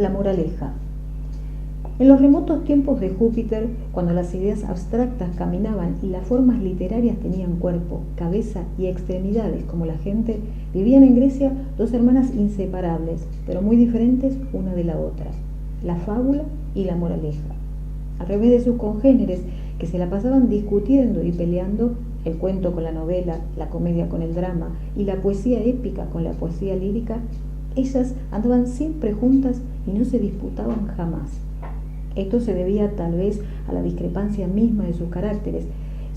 La moraleja. En los remotos tiempos de Júpiter, cuando las ideas abstractas caminaban y las formas literarias tenían cuerpo, cabeza y extremidades como la gente, vivían en Grecia dos hermanas inseparables, pero muy diferentes una de la otra, la fábula y la moraleja. Al revés de sus congéneres, que se la pasaban discutiendo y peleando, el cuento con la novela, la comedia con el drama y la poesía épica con la poesía lírica, ellas andaban siempre juntas y no se disputaban jamás. Esto se debía tal vez a la discrepancia misma de sus caracteres,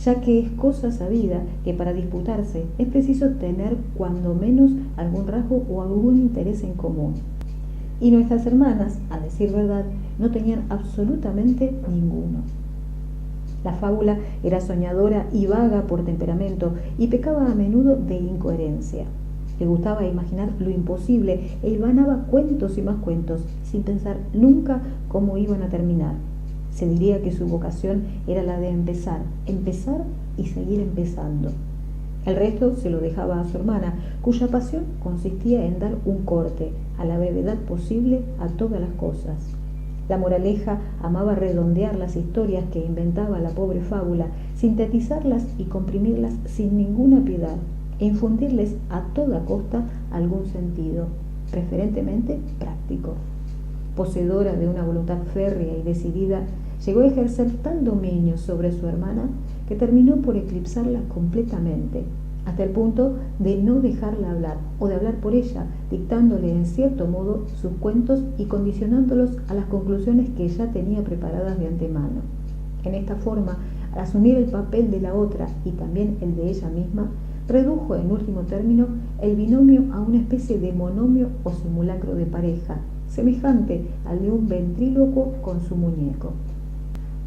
ya que es cosa sabida que para disputarse es preciso tener cuando menos algún rasgo o algún interés en común. Y nuestras hermanas, a decir verdad, no tenían absolutamente ninguno. La fábula era soñadora y vaga por temperamento y pecaba a menudo de incoherencia. Le gustaba imaginar lo imposible e hilvanaba cuentos y más cuentos, sin pensar nunca cómo iban a terminar. Se diría que su vocación era la de empezar y seguir empezando. El resto se lo dejaba a su hermana, cuya pasión consistía en dar un corte, a la brevedad posible, a todas las cosas. La moraleja amaba redondear las historias que inventaba la pobre fábula, sintetizarlas y comprimirlas sin ninguna piedad, e infundirles a toda costa algún sentido, preferentemente práctico. Poseedora de una voluntad férrea y decidida, llegó a ejercer tal dominio sobre su hermana que terminó por eclipsarla completamente, hasta el punto de no dejarla hablar o de hablar por ella, dictándole en cierto modo sus cuentos y condicionándolos a las conclusiones que ya tenía preparadas de antemano. En esta forma, al asumir el papel de la otra y también el de ella misma, redujo en último término el binomio a una especie de monomio o simulacro de pareja, semejante al de un ventrílocuo con su muñeco.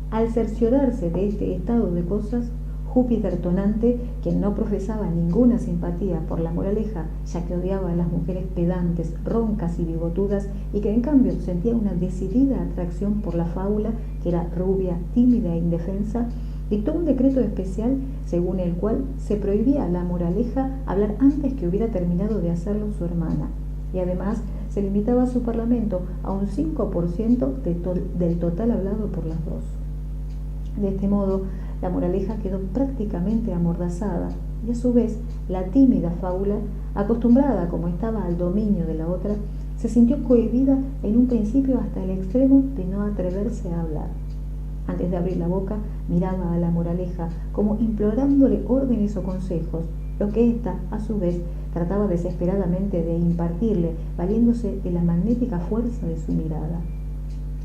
Al cerciorarse de este estado de cosas, Júpiter tonante, quien no profesaba ninguna simpatía por la moraleja, ya que odiaba a las mujeres pedantes, roncas y bigotudas, y que en cambio sentía una decidida atracción por la fábula, que era rubia, tímida e indefensa, dictó un decreto especial según el cual se prohibía a la moraleja hablar antes que hubiera terminado de hacerlo su hermana, y además se limitaba su parlamento a un 5% del total hablado por las dos. De este modo, la moraleja quedó prácticamente amordazada y a su vez la tímida fábula, acostumbrada como estaba al dominio de la otra, se sintió cohibida en un principio hasta el extremo de no atreverse a hablar. Antes de abrir la boca, miraba a la moraleja como implorándole órdenes o consejos, lo que ésta, a su vez, trataba desesperadamente de impartirle, valiéndose de la magnética fuerza de su mirada.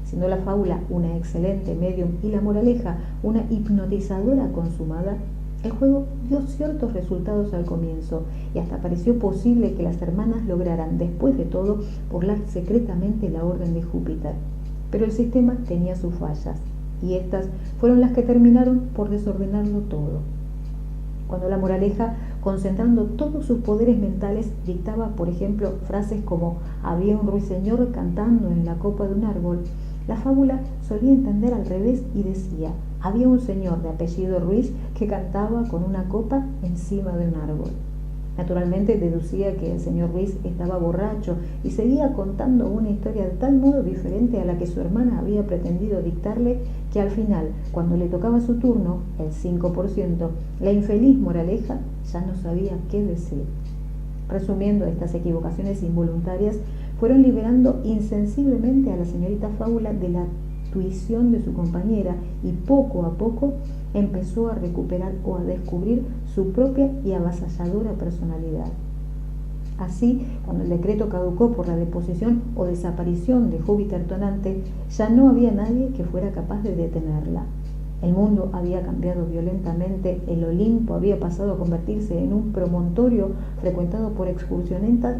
Siendo la fábula una excelente medium y la moraleja una hipnotizadora consumada, el juego dio ciertos resultados al comienzo y hasta pareció posible que las hermanas lograran, después de todo, burlar secretamente la orden de Júpiter. Pero el sistema tenía sus fallas, y estas fueron las que terminaron por desordenarlo todo. Cuando la moraleja, concentrando todos sus poderes mentales, dictaba, por ejemplo, frases como «había un ruiseñor cantando en la copa de un árbol», la fábula solía entender al revés y decía «había un señor de apellido Ruiz que cantaba con una copa encima de un árbol». Naturalmente deducía que el señor Ruiz estaba borracho y seguía contando una historia de tal modo diferente a la que su hermana había pretendido dictarle, que al final, cuando le tocaba su turno, el 5%, la infeliz moraleja ya no sabía qué decir. Resumiendo, estas equivocaciones involuntarias fueron liberando insensiblemente a la señorita Fábula de la tuición de su compañera y poco a poco empezó a recuperar o a descubrir su propia y avasalladora personalidad. Así, cuando el decreto caducó por la deposición o desaparición de Júpiter tonante, ya no había nadie que fuera capaz de detenerla. El mundo había cambiado violentamente, el Olimpo había pasado a convertirse en un promontorio frecuentado por excursionistas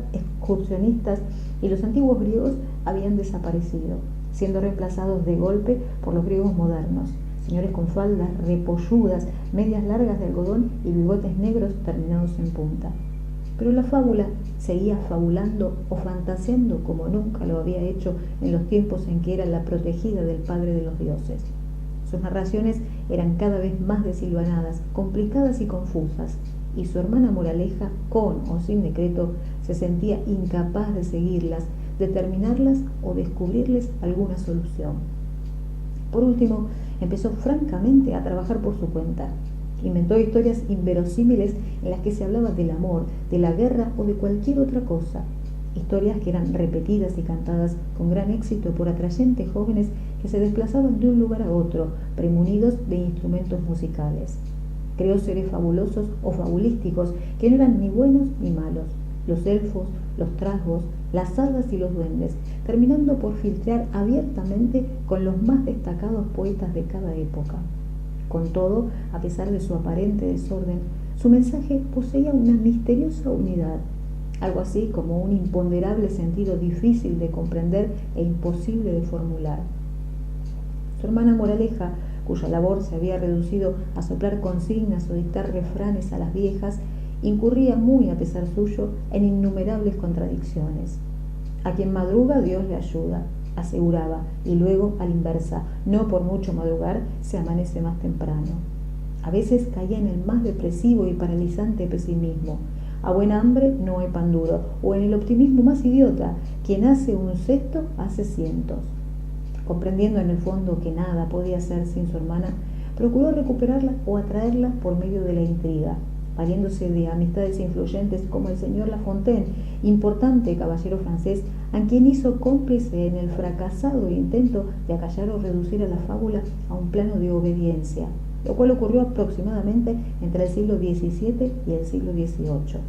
y los antiguos griegos habían desaparecido, siendo reemplazados de golpe por los griegos modernos, señores con faldas repolludas, medias largas de algodón y bigotes negros terminados en punta. Pero la fábula seguía fabulando o fantaseando como nunca lo había hecho en los tiempos en que era la protegida del Padre de los dioses. Sus narraciones eran cada vez más desilvanadas, complicadas y confusas, y su hermana moraleja, con o sin decreto, se sentía incapaz de seguirlas, determinarlas o descubrirles alguna solución. Por último, empezó francamente a trabajar por su cuenta. Inventó historias inverosímiles en las que se hablaba del amor, de la guerra o de cualquier otra cosa. Historias que eran repetidas y cantadas con gran éxito por atrayentes jóvenes que se desplazaban de un lugar a otro, premunidos de instrumentos musicales. Creó seres fabulosos o fabulísticos que no eran ni buenos ni malos, los elfos, los trasgos, las hadas y los duendes, terminando por filtrar abiertamente con los más destacados poetas de cada época. Con todo, a pesar de su aparente desorden, su mensaje poseía una misteriosa unidad, algo así como un imponderable sentido difícil de comprender e imposible de formular. Su hermana Moraleja, cuya labor se había reducido a soplar consignas o dictar refranes a las viejas, incurría muy a pesar suyo en innumerables contradicciones. A quien madruga Dios le ayuda, aseguraba, y luego, a la inversa, no por mucho madrugar se amanece más temprano. A veces caía en el más depresivo y paralizante pesimismo. A buen hambre no hay pan duro, o en el optimismo más idiota, quien hace un cesto hace cientos. Comprendiendo en el fondo que nada podía hacer sin su hermana, procuró recuperarla o atraerla por medio de la intriga, valiéndose de amistades influyentes como el señor La Fontaine, importante caballero francés, a quien hizo cómplice en el fracasado intento de acallar o reducir a la fábula a un plano de obediencia, lo cual ocurrió aproximadamente entre el siglo XVII y el siglo XVIII.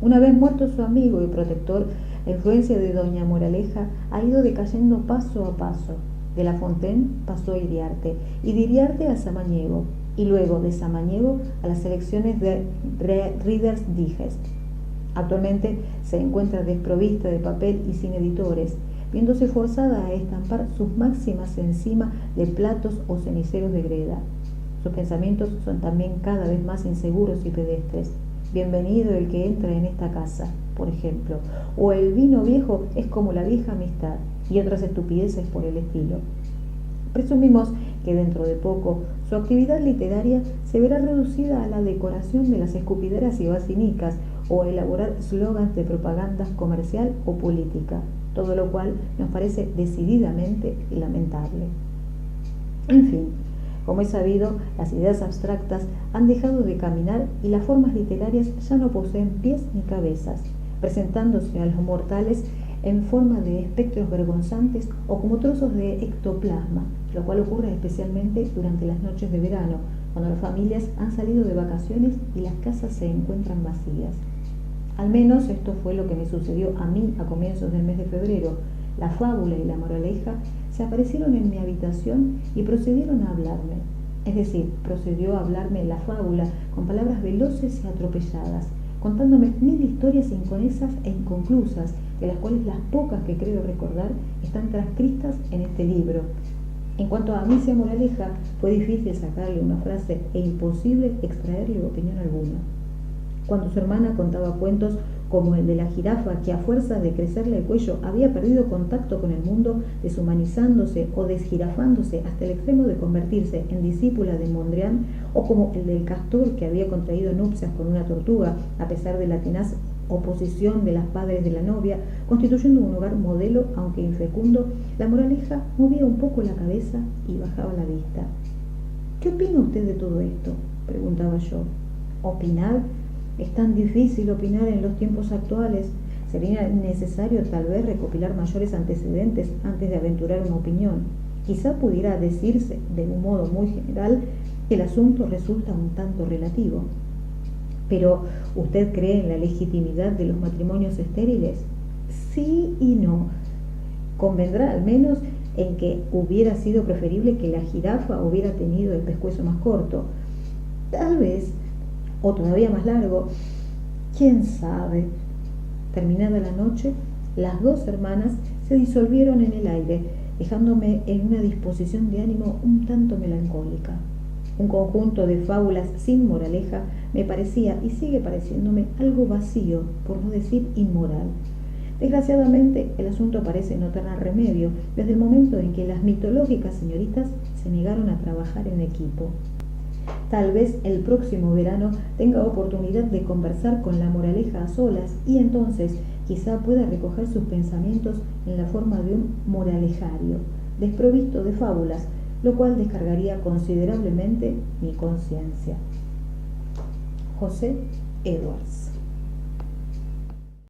Una vez muerto su amigo y protector, la influencia de doña Moraleja ha ido decayendo paso a paso. De La Fontaine pasó a Iriarte, y de Iriarte a Samaniego, y luego de Samaniego a las elecciones de Reader's Digest. Actualmente se encuentra desprovista de papel y sin editores, viéndose forzada a estampar sus máximas encima de platos o ceniceros de greda. Sus pensamientos son también cada vez más inseguros y pedestres. Bienvenido el que entra en esta casa, por ejemplo, o el vino viejo es como la vieja amistad, y otras estupideces por el estilo. Presumimos que dentro de poco su actividad literaria se verá reducida a la decoración de las escupideras y basinicas o a elaborar slogans de propaganda comercial o política, todo lo cual nos parece decididamente lamentable. En fin, como es sabido, las ideas abstractas han dejado de caminar y las formas literarias ya no poseen pies ni cabezas, presentándose a los mortales en forma de espectros vergonzantes o como trozos de ectoplasma, lo cual ocurre especialmente durante las noches de verano, cuando las familias han salido de vacaciones y las casas se encuentran vacías. Al menos esto fue lo que me sucedió a mí a comienzos del mes de febrero. La fábula y la moraleja se aparecieron en mi habitación y procedieron a hablarme. Es decir, procedió a hablarme la fábula con palabras veloces y atropelladas, contándome 1000 historias inconexas e inconclusas, de las cuales las pocas que creo recordar están transcritas en este libro. En cuanto a Amicia Moraleja, fue difícil sacarle una frase e imposible extraerle opinión alguna. Cuando su hermana contaba cuentos como el de la jirafa que a fuerza de crecerle el cuello había perdido contacto con el mundo, deshumanizándose o desjirafándose hasta el extremo de convertirse en discípula de Mondrian, o como el del castor que había contraído nupcias con una tortuga a pesar de la tenaz oposición de las padres de la novia, constituyendo un hogar modelo aunque infecundo, la moraleja movía un poco la cabeza y bajaba la vista. ¿Qué opina usted de todo esto?, preguntaba yo. ¿Opinar? Es tan difícil opinar en los tiempos actuales. Sería necesario tal vez recopilar mayores antecedentes antes de aventurar una opinión. Quizá pudiera decirse, de un modo muy general, que el asunto resulta un tanto relativo. Pero, ¿usted cree en la legitimidad de los matrimonios estériles? Sí y no. Convendrá al menos en que hubiera sido preferible que la jirafa hubiera tenido el pescuezo más corto. Tal vez, o todavía más largo, quién sabe. Terminada la noche, las dos hermanas se disolvieron en el aire, dejándome en una disposición de ánimo un tanto melancólica. Un conjunto de fábulas sin moraleja me parecía y sigue pareciéndome algo vacío, por no decir inmoral. Desgraciadamente, el asunto parece no tener remedio desde el momento en que las mitológicas señoritas se negaron a trabajar en equipo. Tal vez el próximo verano tenga oportunidad de conversar con la moraleja a solas y entonces Quizá pueda recoger sus pensamientos en la forma de un moralejario, desprovisto de fábulas, lo cual descargaría considerablemente mi conciencia. José Edwards.